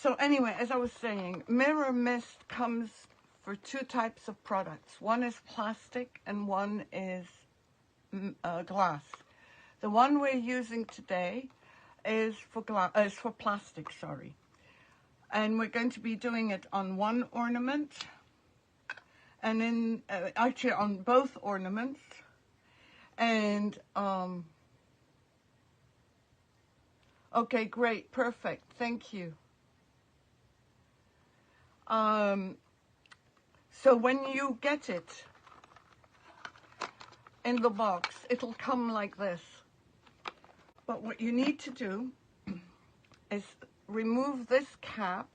So anyway, as I was saying, mirror mist comes for two types of products. One is plastic and one is glass. The one we're using today is for plastic, sorry. And we're going to be doing it on one ornament, and actually on both ornaments. And okay, great, perfect, thank you. So when you get it in the box, it'll come like this. But what you need to do is remove this cap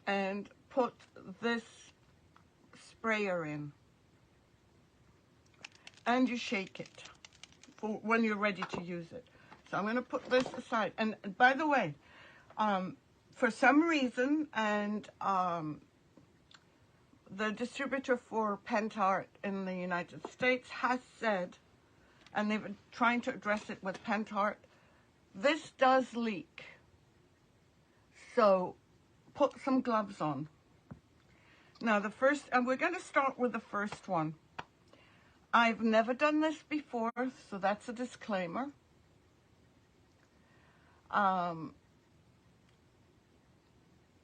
and put this sprayer in. And you shake it for when you're ready to use it. So I'm going to put this aside. And by the way, for some reason, and the distributor for Pentart in the United States has said, and they've been trying to address it with Pentart, this does leak. So put some gloves on. Now and we're going to start with the first one. I've never done this before, so that's a disclaimer.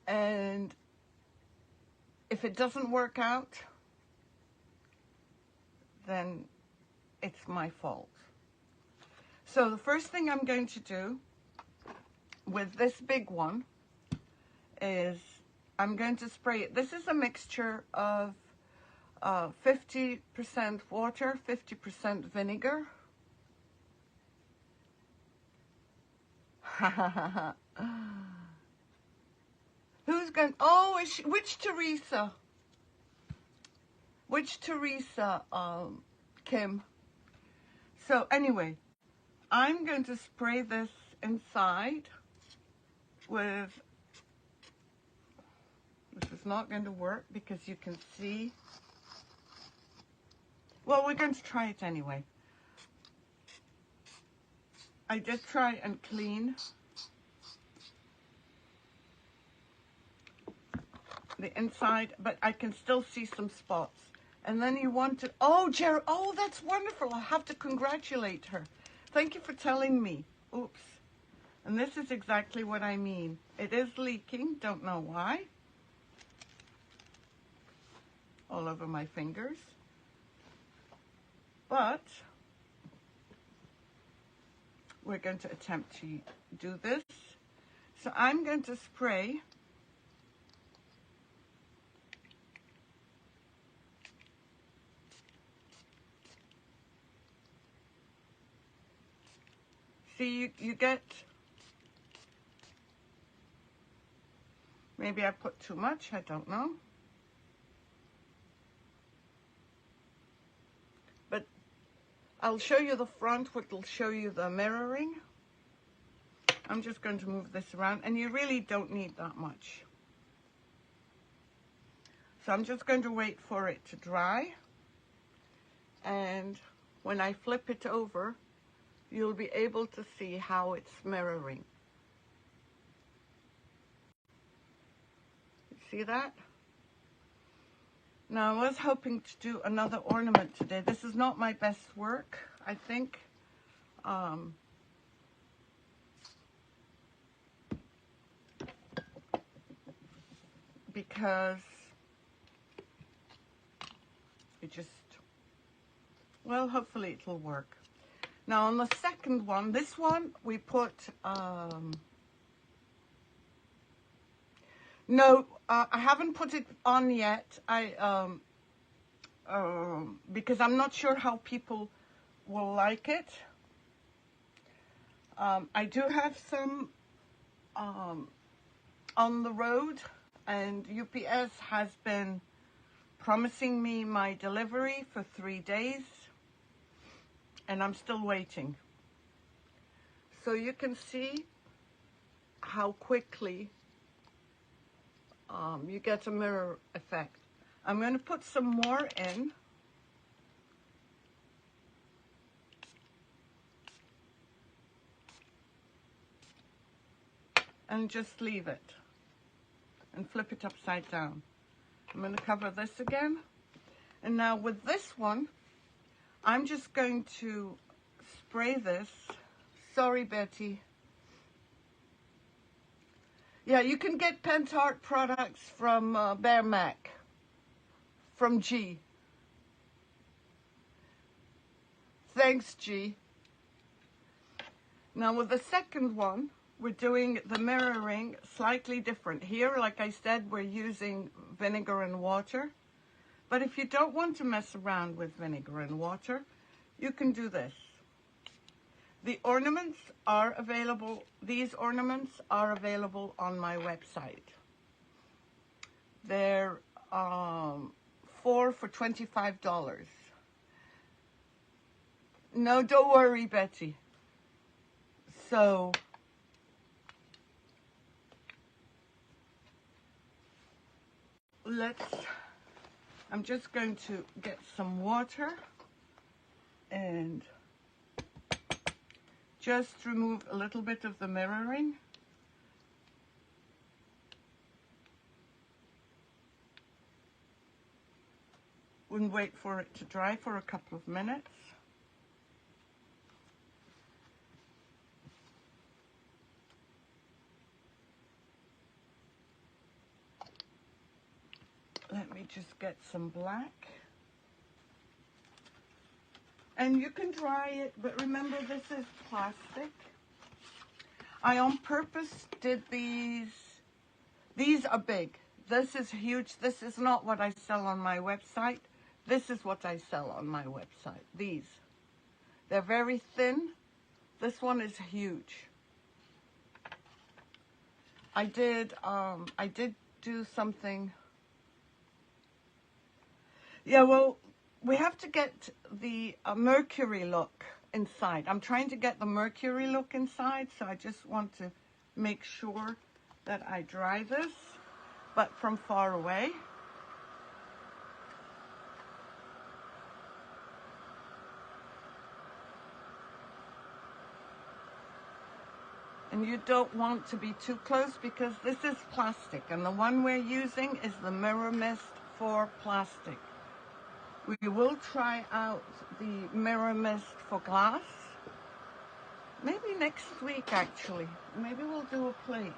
And if it doesn't work out, then it's my fault. So the first thing I'm going to do with this big one is I'm going to spray it. This is a mixture of 50% water, 50% vinegar. Who's going? Oh, which Teresa? Which Teresa? Kim. So anyway, I'm going to spray this inside with. This is not going to work because you can see. Well, we're going to try it anyway. I just try and clean the inside, but I can still see some spots. And then you want to, oh, Jerry, oh, that's wonderful. I have to congratulate her. Thank you for telling me. Oops. And this is exactly what I mean. It is leaking, don't know why. All over my fingers. But we're going to attempt to do this. So I'm going to spray see, you get, maybe I put too much, I don't know. But I'll show you the front, which will show you the mirroring. I'm just going to move this around, and you really don't need that much. So I'm just going to wait for it to dry. And when I flip it over, you'll be able to see how it's mirroring. You see that? Now, I was hoping to do another ornament today. This is not my best work, I think. Because it just, well, hopefully it'll work. Now, on the second one, this one, we put, no, I haven't put it on yet. Because I'm not sure how people will like it. I do have some on the road, and UPS has been promising me my delivery for 3 days, and I'm still waiting. So you can see how quickly you get a mirror effect. I'm going to put some more in. and just leave it and flip it upside down. I'm going to cover this again. And now with this one, I'm just going to spray this. Sorry, Betty. Yeah, you can get Pentart products from Bear Mac, from G. Thanks, G. Now with the second one, we're doing the mirroring slightly different. Here, like I said, we're using vinegar and water. But if you don't want to mess around with vinegar and water, you can do this. The ornaments are available, these ornaments are available on my website. They're 4 for $25. No, don't worry, Betty. So, I'm just going to get some water and just remove a little bit of the mirroring. And wait for it to dry for a couple of minutes. Let me just get some black. And you can dry it, but remember this is plastic. I on purpose did these. These are big. This is huge. This is not what I sell on my website. This is what I sell on my website. These. They're very thin. This one is huge. I did do something. Yeah, well, we have to get the mercury look inside. I'm trying to get the mercury look inside, so I just want to make sure that I dry this, but from far away. And you don't want to be too close because this is plastic, and the one we're using is the Mirror Mist for plastic. We will try out the Mirror Mist for glass. Maybe next week, actually. Maybe we'll do a plate.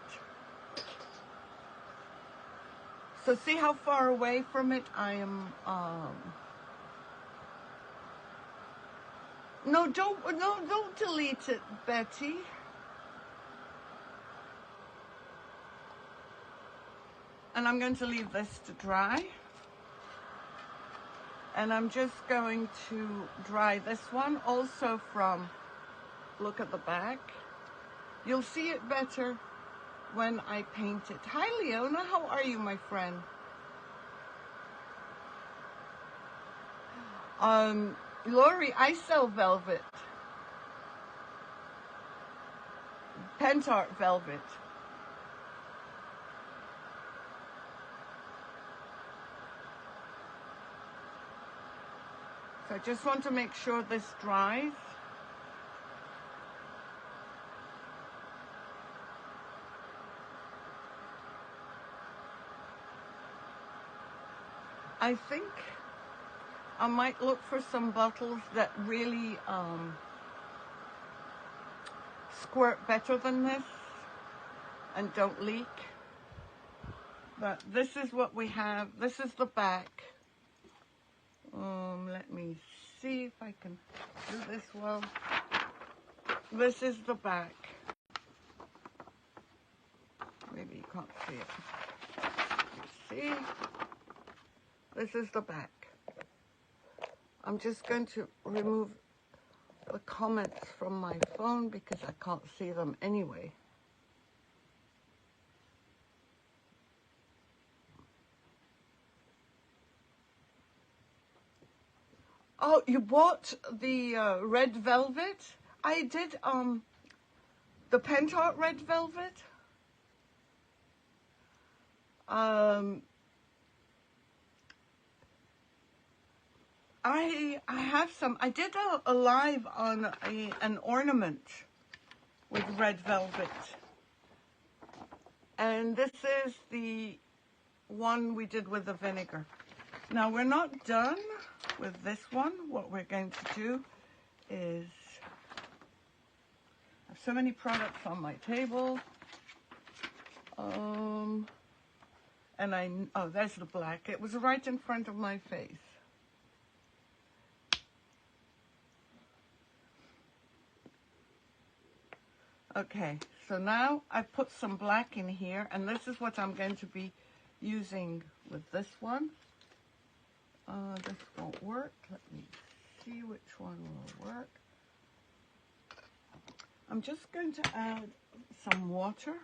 So see how far away from it I am. No, don't delete it, Betty. And I'm going to leave this to dry. And I'm just going to dry this one also from, look at the back. You'll see it better when I paint it. Hi, Leona, how are you, my friend? Lori, I sell velvet. Pentart velvet. So I just want to make sure this dries. I think I might look for some bottles that really squirt better than this and don't leak. But this is what we have. This is the back. Let me see if I can do this well. This is the back. Maybe you can't see it. You see? This is the back. I'm just going to remove the comments from my phone because I can't see them anyway. Oh, you bought the red velvet? I did the Pentart red velvet. I have some. I did a live on an ornament with red velvet. And this is the one we did with the vinegar. Now we're not done with this one. What we're going to do is, I have so many products on my table. And oh, there's the black. It was right in front of my face. Okay, so now I've put some black in here, and this is what I'm going to be using with this one. This won't work. Let me see which one will work. I'm just going to add some water.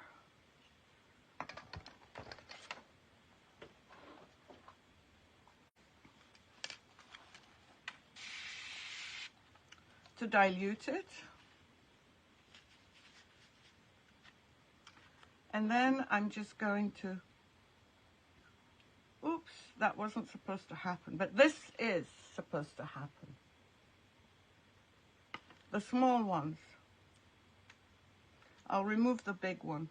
To dilute it. And then I'm just going to, oops, that wasn't supposed to happen, but this is supposed to happen. The small ones. I'll remove the big one.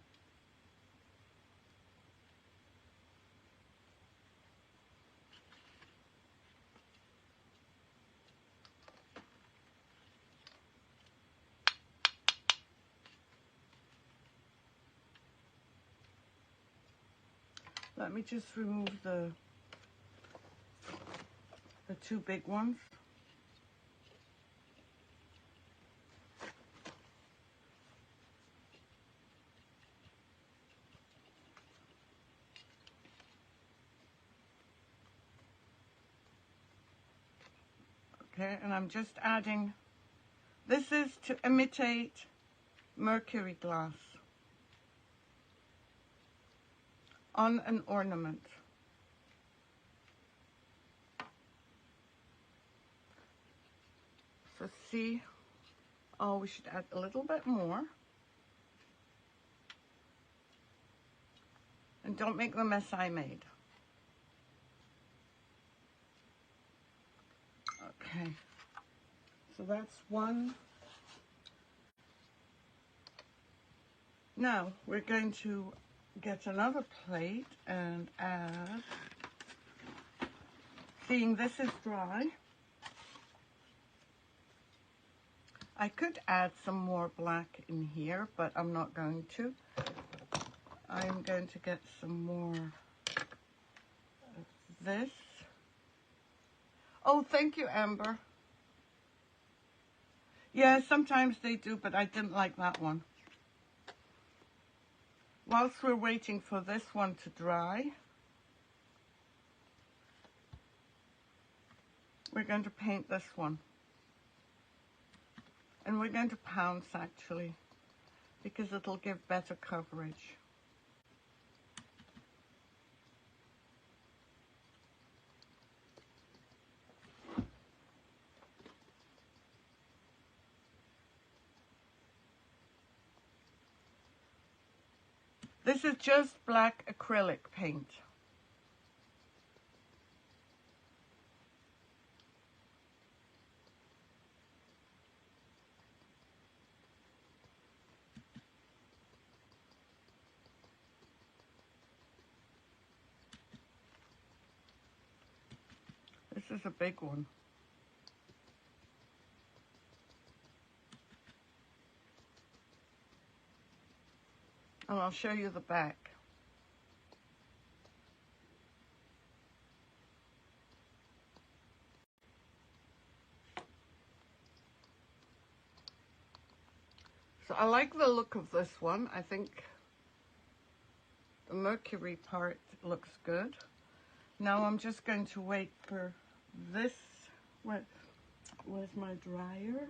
Let me just remove the two big ones. Okay, and I'm just adding, this is to imitate mercury glass on an ornament. So see, oh, we should add a little bit more. And don't make the mess I made. Okay, so that's one. Now we're going to get another plate and add, seeing this is dry, I could add some more black in here, but I'm not going to. I'm going to get some more of this. Oh, thank you, Amber. Yeah, sometimes they do, but I didn't like that one. Whilst we're waiting for this one to dry, we're going to paint this one. And we're going to pounce, actually, because it'll give better coverage. This is just black acrylic paint. This is a big one. And I'll show you the back. So I like the look of this one. I think the mercury part looks good. Now I'm just going to wait for this. Where's my dryer?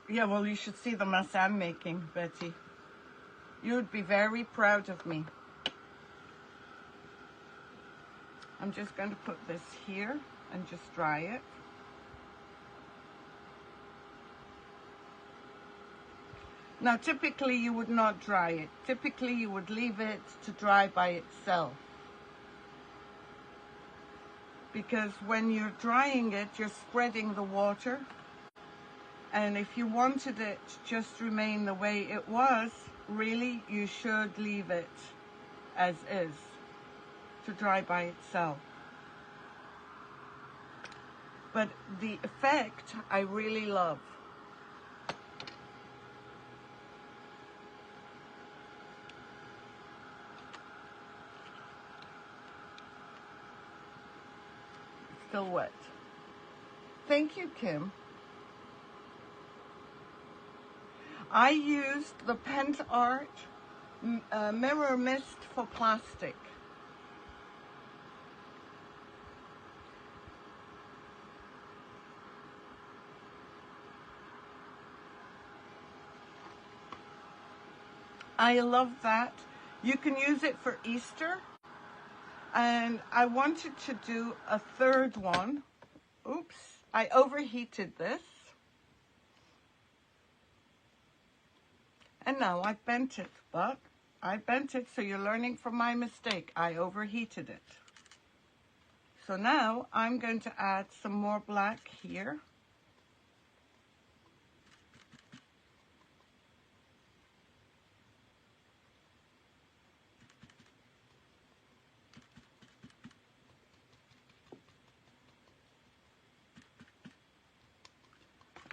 Yeah, well, you should see the mess I'm making, Betty. You'd be very proud of me. I'm just going to put this here and just dry it. Now, typically you would not dry it. Typically you would leave it to dry by itself. Because when you're drying it, you're spreading the water. And if you wanted it to just remain the way it was, really you should leave it as is to dry by itself. But the effect I really love. Still wet. Thank you, Kim. I used the Pent Art Mirror Mist for plastic. I love that. You can use it for Easter. And I wanted to do a third one. Oops, I overheated this. And now I bent it, but I bent it, so you're learning from my mistake. I overheated it. So now I'm going to add some more black here.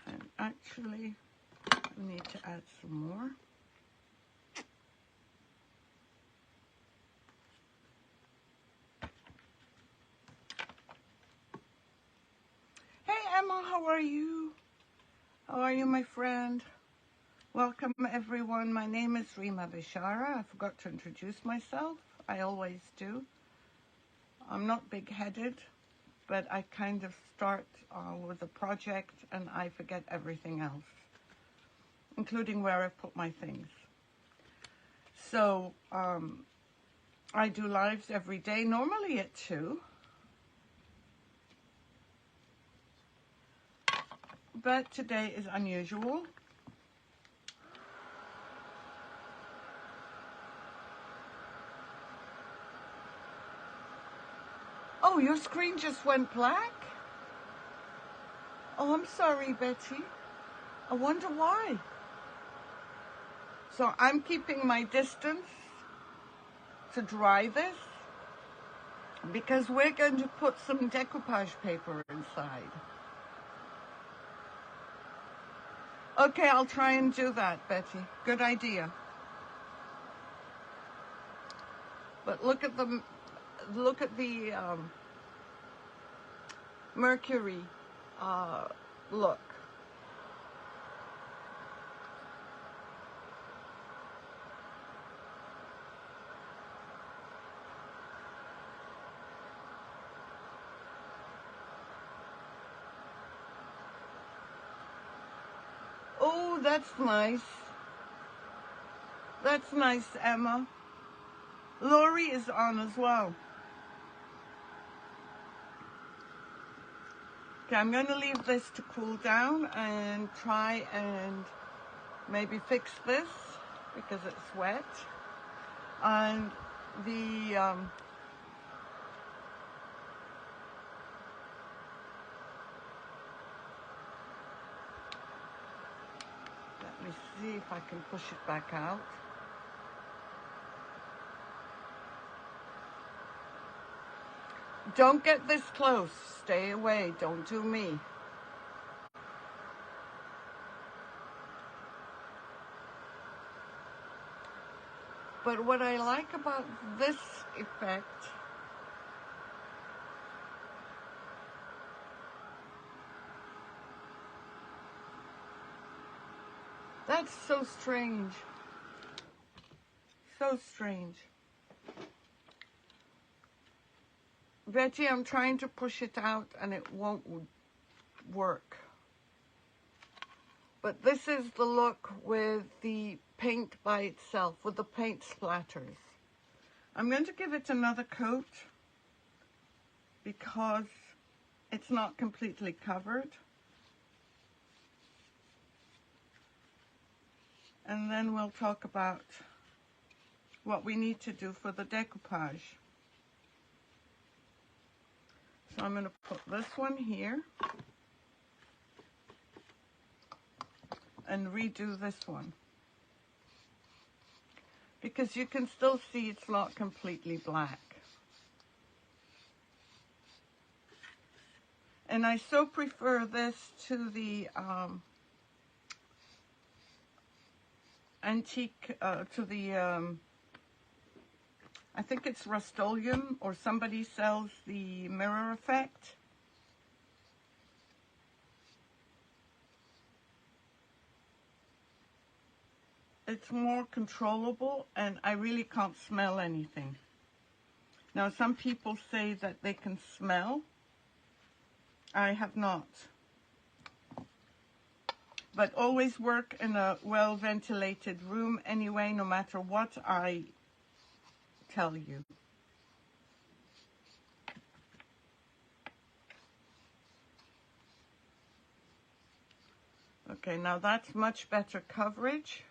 And actually, I need to add some more. Hey Emma, how are you? How are you, my friend? Welcome everyone. My name is Rima Bechara. I forgot to introduce myself. I always do. I'm not big-headed, but I kind of start with a project and I forget everything else, including where I put my things. So I do lives every day, normally at 2. But today is unusual. Oh, your screen just went black? Oh, I'm sorry, Betty. I wonder why. So I'm keeping my distance to dry this because we're going to put some decoupage paper inside. Okay, I'll try and do that, Betty. Good idea. But look at the Mercury look. Oh, that's nice. That's nice, Emma. Lori is on as well. Okay, I'm going to leave this to cool down and try and maybe fix this because it's wet. And the let me see if I can push it back out. Don't get this close. Stay away. Don't do me. But what I like about this effect that's so strange. So strange. Betty, I'm trying to push it out and it won't work. But this is the look with the paint by itself, with the paint splatters. I'm going to give it another coat because it's not completely covered. And then we'll talk about what we need to do for the decoupage. So I'm going to put this one here. and redo this one. Because you can still see it's not completely black. And I so prefer this to the antique, to the, I think it's Rust-Oleum, or somebody sells the mirror effect. It's more controllable, and I really can't smell anything. Now, some people say that they can smell. I have not. But always work in a well-ventilated room anyway, no matter what I tell you. Okay, now that's much better coverage.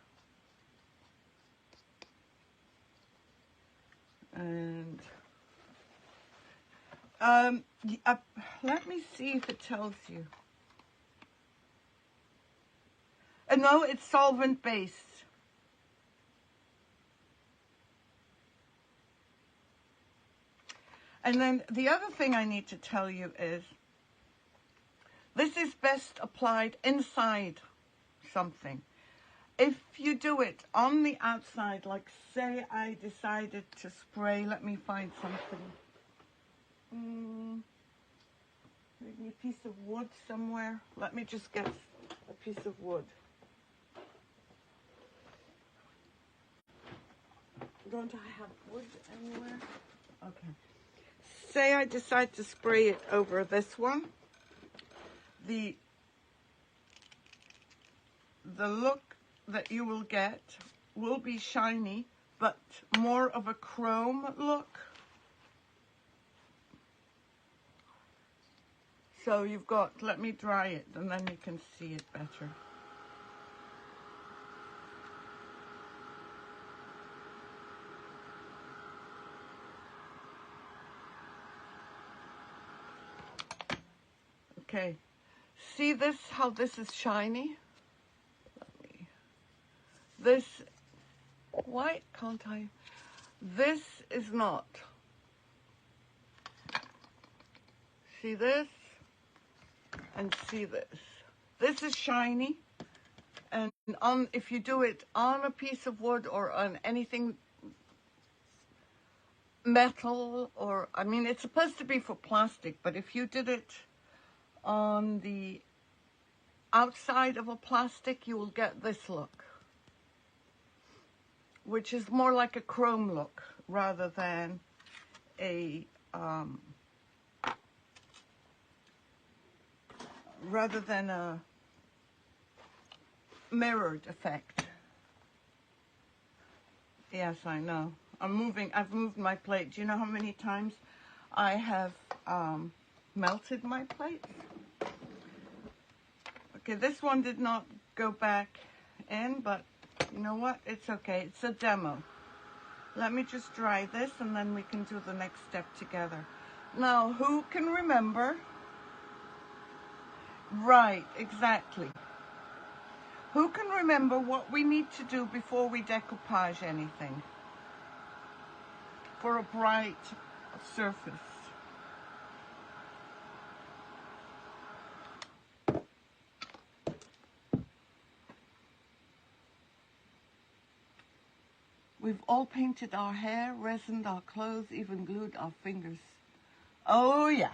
And let me see if it tells you. No, it's solvent based. And then the other thing I need to tell you is, this is best applied inside something. If you do it on the outside, like say I decided to spray, let me find something. Maybe a piece of wood somewhere. Let me just get a piece of wood. Don't I have wood anywhere? Okay. Say I decide to spray it over this one. The look that you will get will be shiny, but more of a chrome look. So you've got, let me dry it and then you can see it better. Okay, see this, how this is shiny? This, why can't I? This is not. See this? And see this. This is shiny. And on, if you do it on a piece of wood or on anything metal, or, I mean, it's supposed to be for plastic, but if you did it on the outside of a plastic, you will get this look, which is more like a chrome look rather than a mirrored effect. Yes, I know. I've moved my plate. Do you know how many times I have melted my plate? Okay, this one did not go back in, but you know what? It's okay. It's a demo. Let me just dry this and then we can do the next step together. Now, who can remember? Right, exactly. Who can remember what we need to do before we decoupage anything for a bright surface? We've all painted our hair, resined our clothes, even glued our fingers. Oh yeah,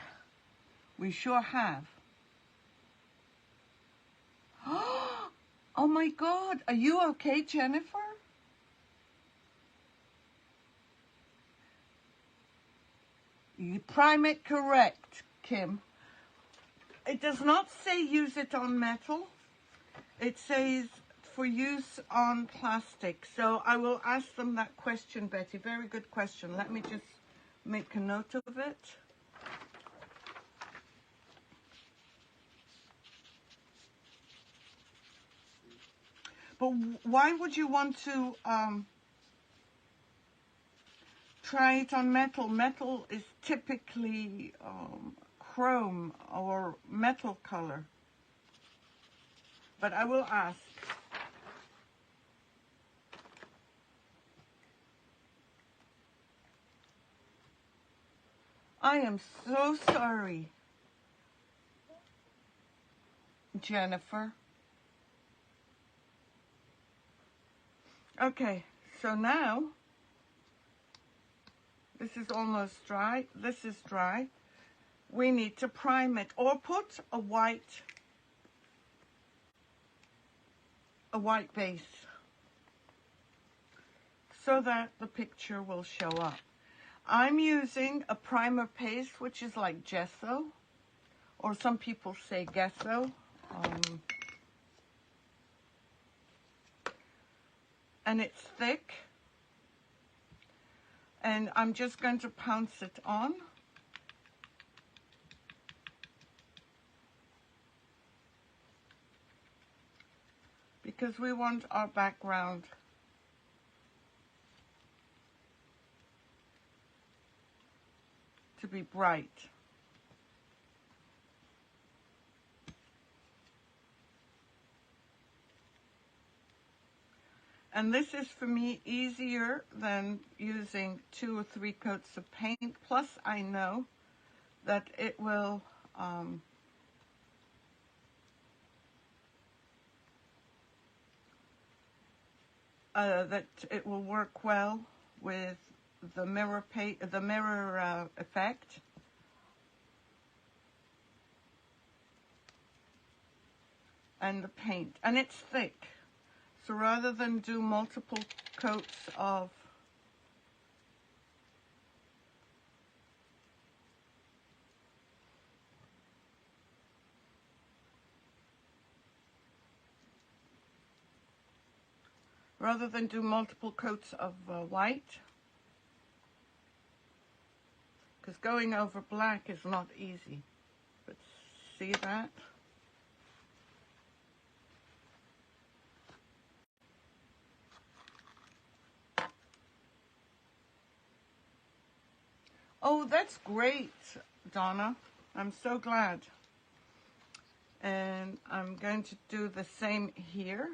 we sure have. Oh my God, are you okay, Jennifer? You prime it correct, Kim. It does not say use it on metal. It says for use on plastic. So I will ask them that question, Betty. Very good question. Let me just make a note of it. But why would you want to try it on metal? Metal is typically chrome or metal color. But I will ask. I am so sorry, Jennifer. Okay, so now this is almost dry. This is dry. We need to prime it or put a white base so that the picture will show up. I'm using a primer paste, which is like gesso, or some people say gesso. And it's thick. And I'm just going to pounce it on. Because we want our background to be bright. And this is for me easier than using 2 or 3 coats of paint. Plus I know that it will work well with the mirror effect. And the paint, and it's thick. So rather than do multiple coats of white, because going over black is not easy. But see that? Oh, that's great, Donna. I'm so glad. And I'm going to do the same here.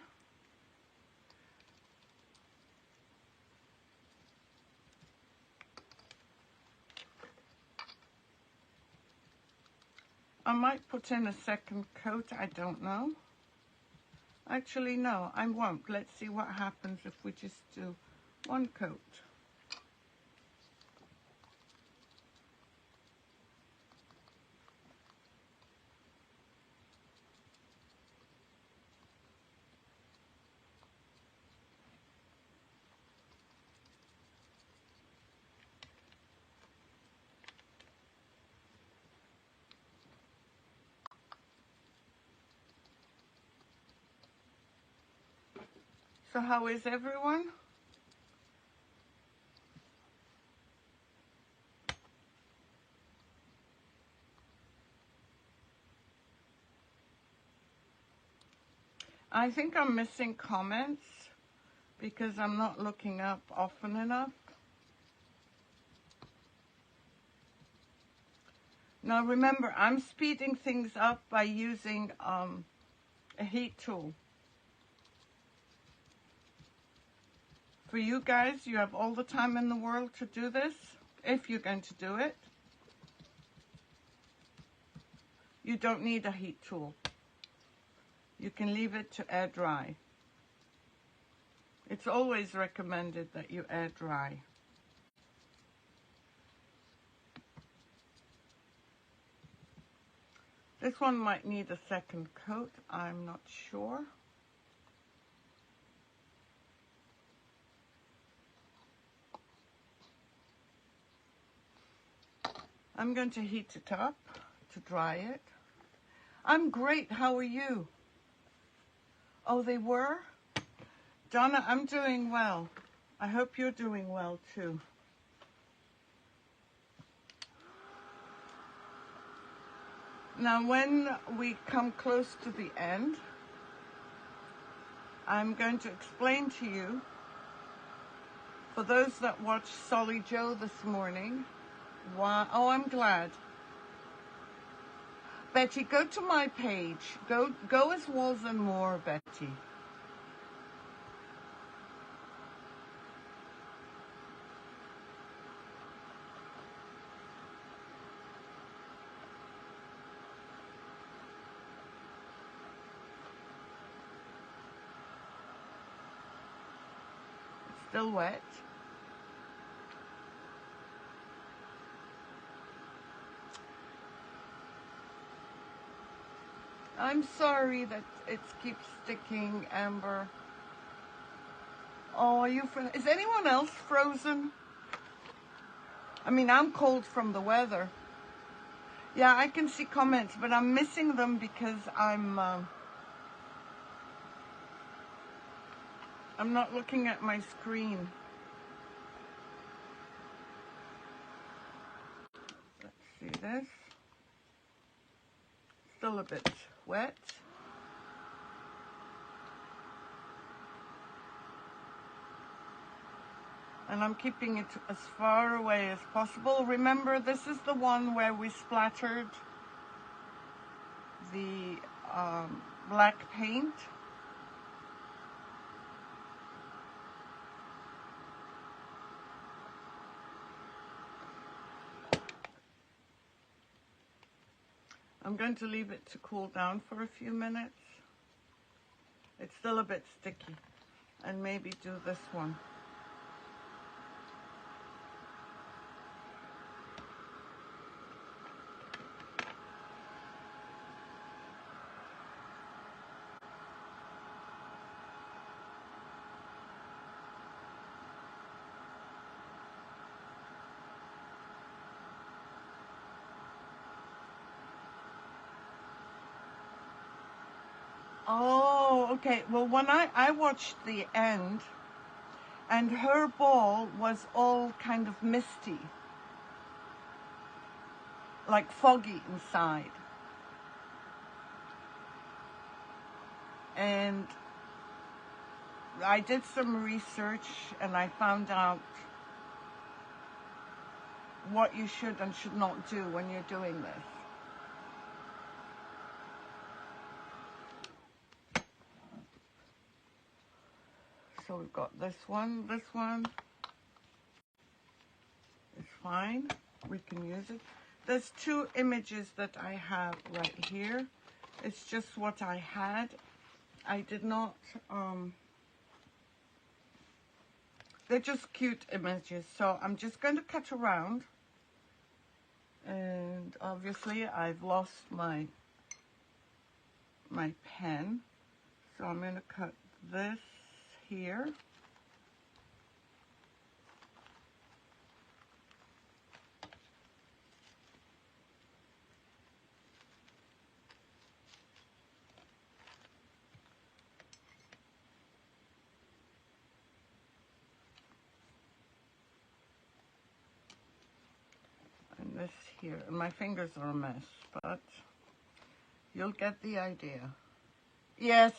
I might put in a second coat, I don't know. Actually, no, I won't. Let's see what happens if we just do 1 coat. So how is everyone? I think I'm missing comments because I'm not looking up often enough. Now remember, I'm speeding things up by using a heat tool. For you guys, you have all the time in the world to do this, if you're going to do it. You don't need a heat tool. You can leave it to air dry. It's always recommended that you air dry. This one might need a second coat, I'm not sure. I'm going to heat it up to dry it. I'm great, how are you? Oh, they were? Donna, I'm doing well. I hope you're doing well too. Now, when we come close to the end, I'm going to explain to you, for those that watched Solly Joe this morning, why. Oh, I'm glad. Betty, go to my page. Go as Walls and More, Betty. still wet. I'm sorry that it keeps sticking, Amber. Oh, are you is anyone else frozen? I mean, I'm cold from the weather. Yeah, I can see comments, but I'm missing them because I'm not looking at my screen. Let's see this. Still a bit wet. And I'm keeping it as far away as possible. Remember, this is the one where we splattered the black paint. I'm going to leave it to cool down for a few minutes. It's still a bit sticky. And maybe do this one. Oh, okay. Well, when I watched the end, and her ball was all kind of misty, like foggy inside. And I did some research and I found out what you should and should not do when you're doing this. So we've got this one is fine. We can use it. There's two images that I have right here. It's just what I had. I did not, they're just cute images. So I'm just going to cut around. And obviously I've lost my pen. So I'm going to cut this here. And this here. And my fingers are a mess, but you'll get the idea. Yes.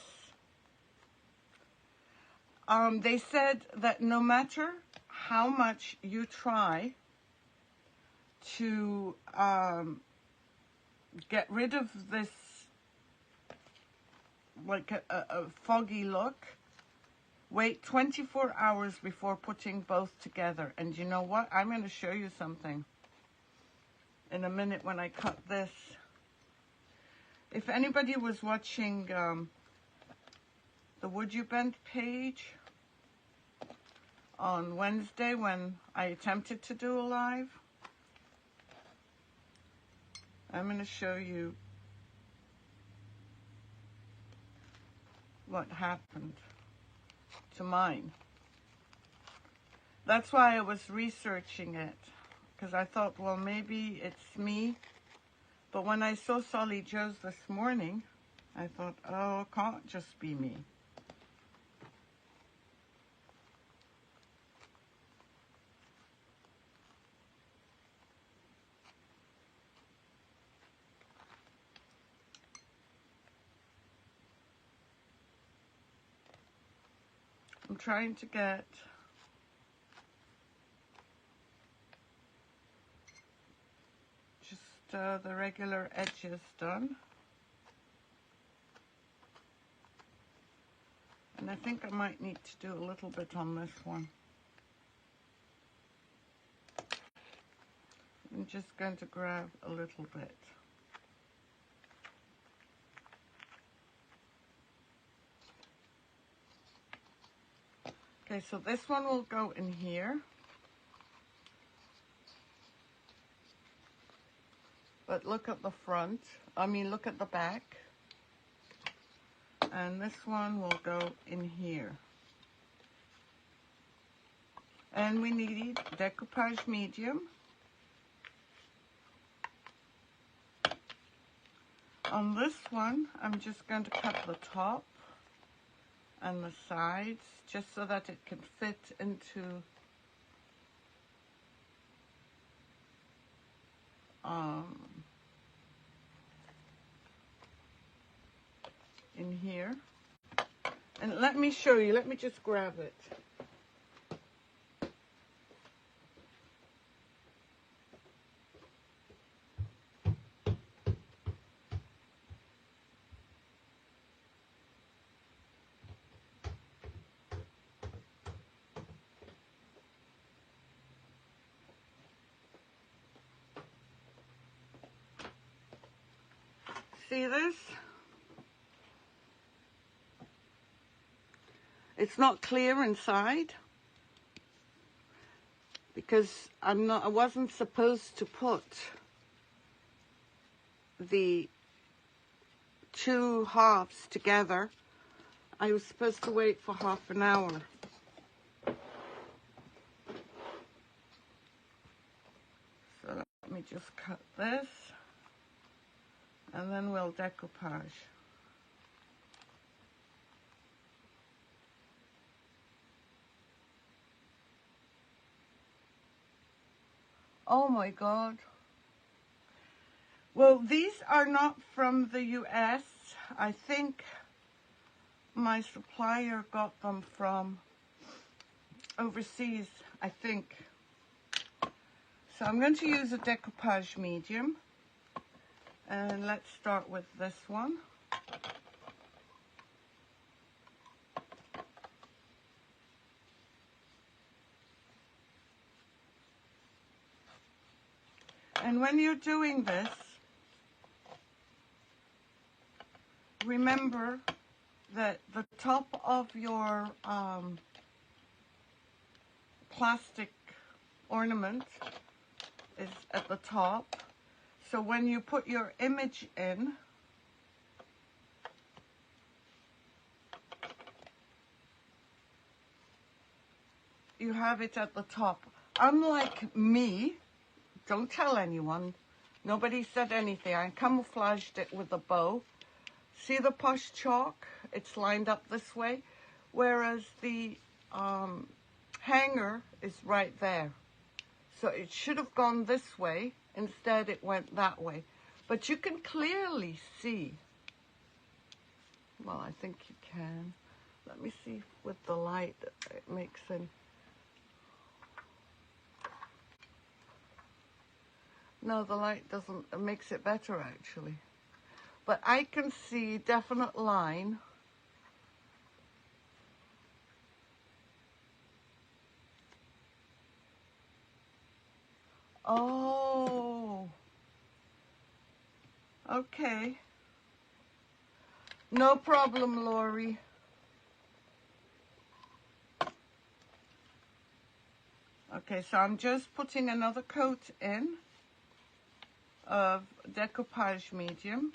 They said that no matter how much you try to get rid of this, like a foggy look, wait 24 hours before putting both together. And you know what? I'm going to show you something in a minute when I cut this. If anybody was watching the Would You Bend page on Wednesday when I attempted to do a live, I'm going to show you what happened to mine. That's why I was researching it, because I thought, well, maybe it's me. But when I saw Solly Joe's this morning, I thought, oh, it can't just be me. I'm trying to get just the regular edges done. And I think I might need to do a little bit on this one. I'm just going to grab a little bit. Okay, so this one will go in here. But look at the front, look at the back. And this one will go in here. And we need decoupage medium. On this one, I'm just going to cut the top and the sides just so that it can fit into in here. And let me show you, let me just grab it. See this? It's not clear inside because I wasn't supposed to put the two halves together. I was supposed to wait for half an hour. So let me just cut this and then we'll decoupage. Oh my God. Well, these are not from the US. I think my supplier got them from overseas, I think. So I'm going to use a decoupage medium. And let's start with this one. And when you're doing this, remember that the top of your plastic ornament is at the top. So when you put your image in, you have it at the top. Unlike me, don't tell anyone, nobody said anything. I camouflaged it with a bow. See the posh chalk? It's lined up this way, whereas the hanger is right there. So it should have gone this way. Instead, it went that way. But you can clearly see. Well, I think you can. Let me see if with the light it makes in. No, the light doesn't. It makes it better, actually. But I can see definite line. Oh. Okay. No problem, Lori. Okay, so I'm just putting another coat in of decoupage medium.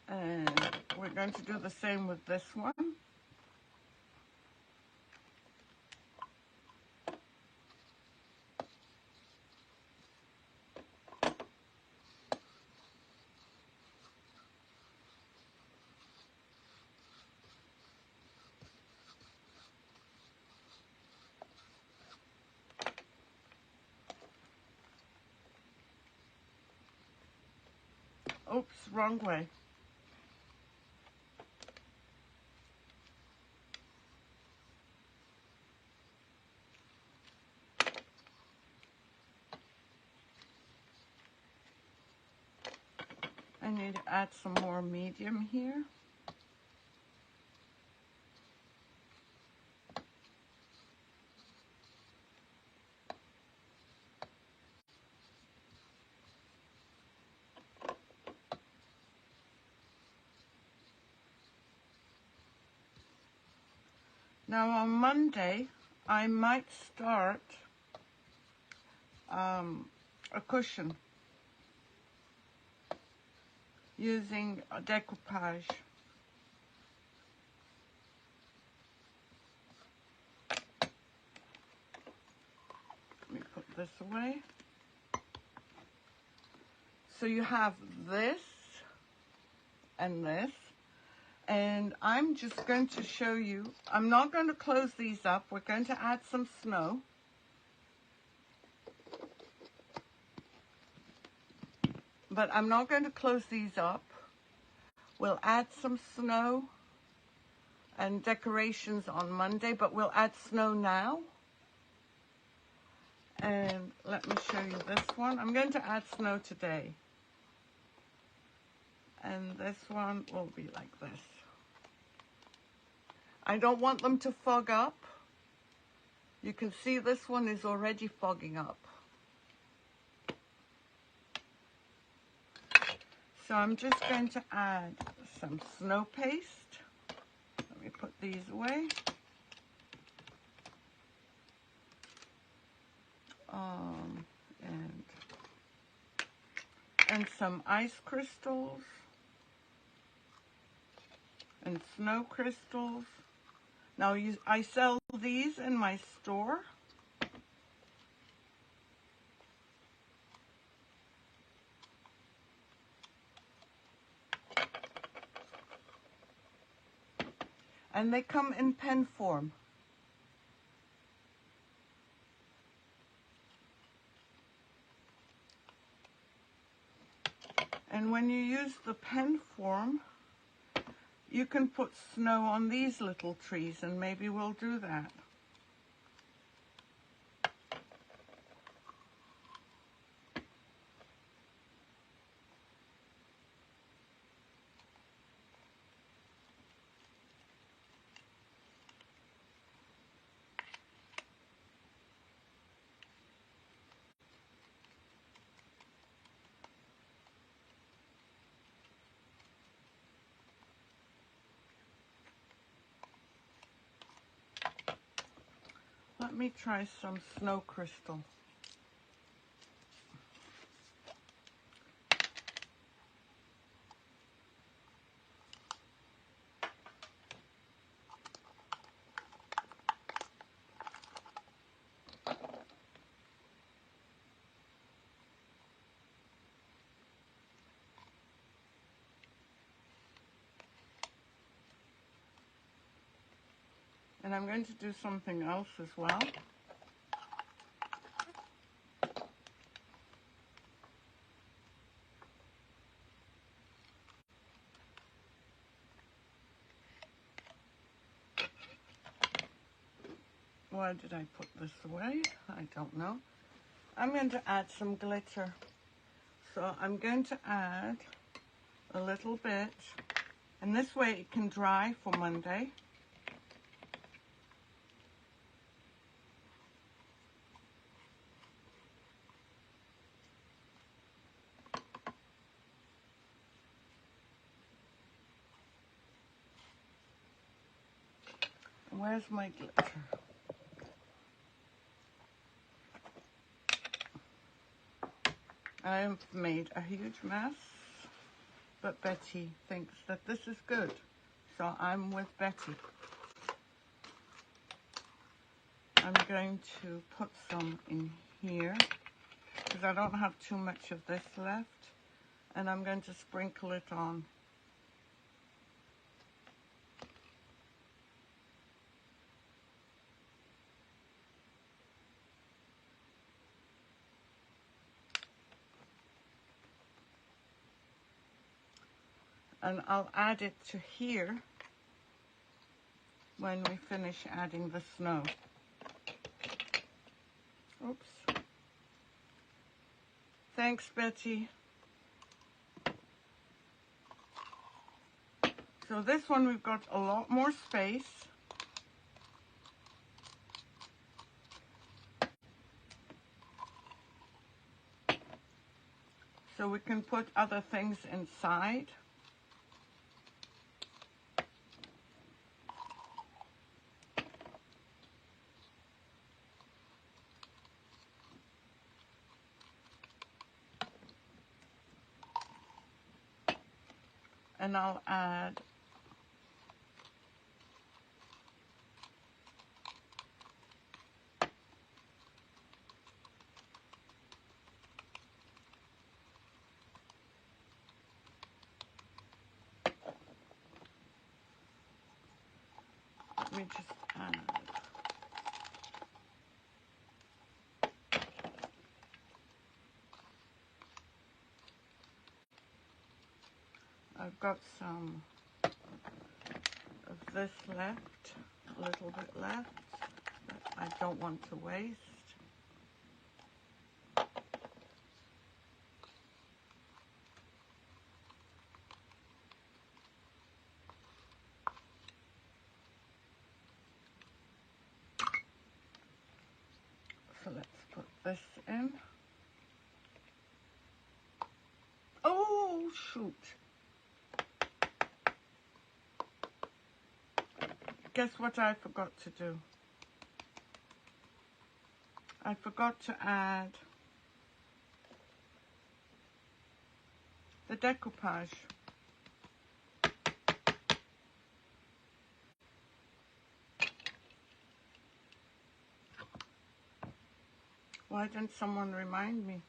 And we're going to do the same with this one. Oops, wrong way. I need to add some more medium here. Now on Monday, I might start a cushion using a decoupage. Let me put this away. So you have this and this, and I'm just going to show you. I'm not going to close these up. We're going to add some snow. But I'm not going to close these up. We'll add some snow and decorations on Monday, but we'll add snow now. And let me show you this one. I'm going to add snow today. And this one will be like this. I don't want them to fog up. You can see this one is already fogging up. So I'm just going to add some snow paste. Let me put these away. And some ice crystals and snow crystals. Now I sell these in my store. And they come in pen form. And when you use the pen form, you can put snow on these little trees, and maybe we'll do that. Let me try some snow crystal. And I'm going to do something else as well. Why did I put this away? I don't know. I'm going to add some glitter. So I'm going to add a little bit, and this way it can dry for Monday. Where's my glitter? I have made a huge mess, but Betty thinks that this is good, so I'm with Betty. I'm going to put some in here because I don't have too much of this left, and I'm going to sprinkle it on. And I'll add it to here when we finish adding the snow. Oops. Thanks, Betty. So this one we've got a lot more space. So we can put other things inside. and I'll add let me just add I've got some of this left, a little bit left that I don't want to waste. So let's put this in. Oh, shoot. Guess what I forgot to do? I forgot to add the decoupage. Why didn't someone remind me?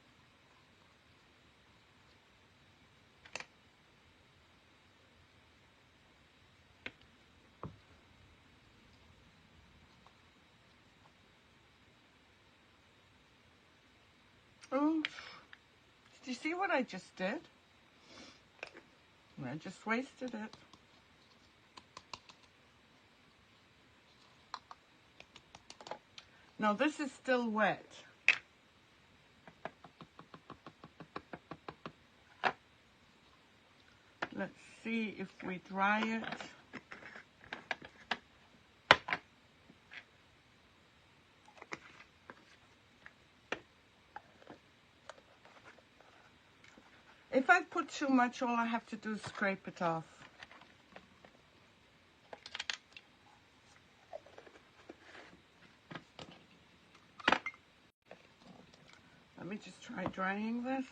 Oh, did you see what I just did? I just wasted it. Now this is still wet. Let's see if we dry it. If I put too much, all I have to do is scrape it off. Let me just try drying this.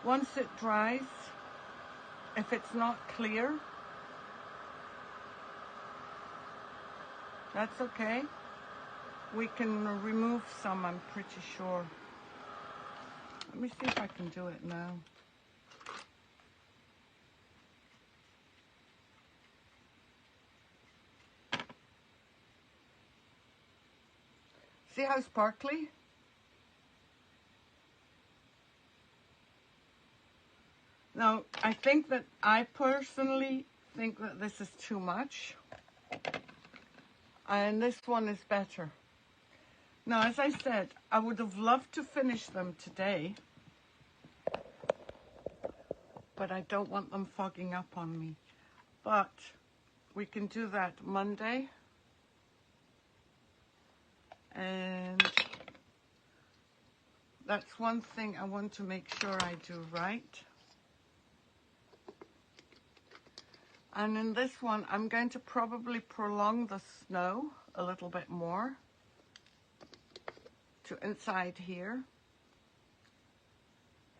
Once it dries, if it's not clear, that's okay. We can remove some, I'm pretty sure. Let me see if I can do it now. See how sparkly? Now, I personally think that this is too much. And this one is better. Now, as I said, I would have loved to finish them today, but I don't want them fogging up on me. But we can do that Monday. And that's one thing I want to make sure I do right. And in this one, I'm going to probably prolong the snow a little bit more to inside here.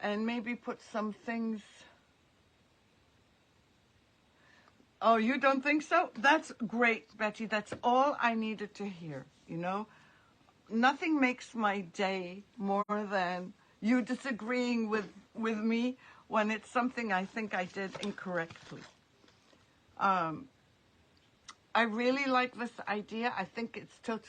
And maybe put some things. Oh, you don't think so? That's great, Betty. That's all I needed to hear, you know? Nothing makes my day more than you disagreeing with me when it's something I think I did incorrectly. I really like this idea. I think it's totally